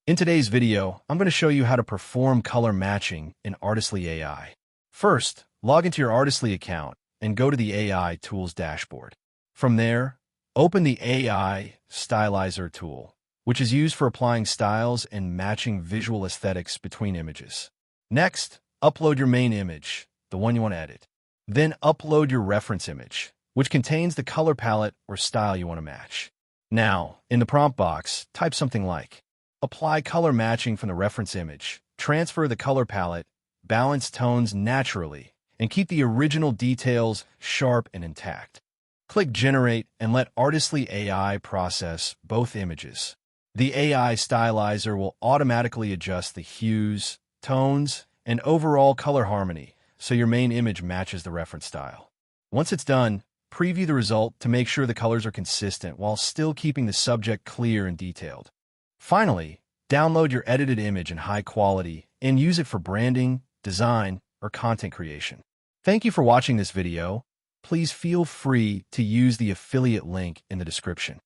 In today's video, I'm going to show you how to perform color matching in Artistly AI. First, log into your Artistly account and go to the AI Tools dashboard. From there, open the AI Stylizer tool, which is used for applying styles and matching visual aesthetics between images. Next, upload your main image, the one you want to edit. Then upload your reference image, which contains the color palette or style you want to match. Now, in the prompt box, type something like, apply color matching from the reference image, transfer the color palette, balance tones naturally, and keep the original details sharp and intact. Click Generate and let Artistly AI process both images. The AI Stylizer will automatically adjust the hues, tones, and overall color harmony so your main image matches the reference style. Once it's done, preview the result to make sure the colors are consistent while still keeping the subject clear and detailed. Finally, download your edited image in high quality and use it for branding, design, or content creation. Thank you for watching this video. Please feel free to use the affiliate link in the description.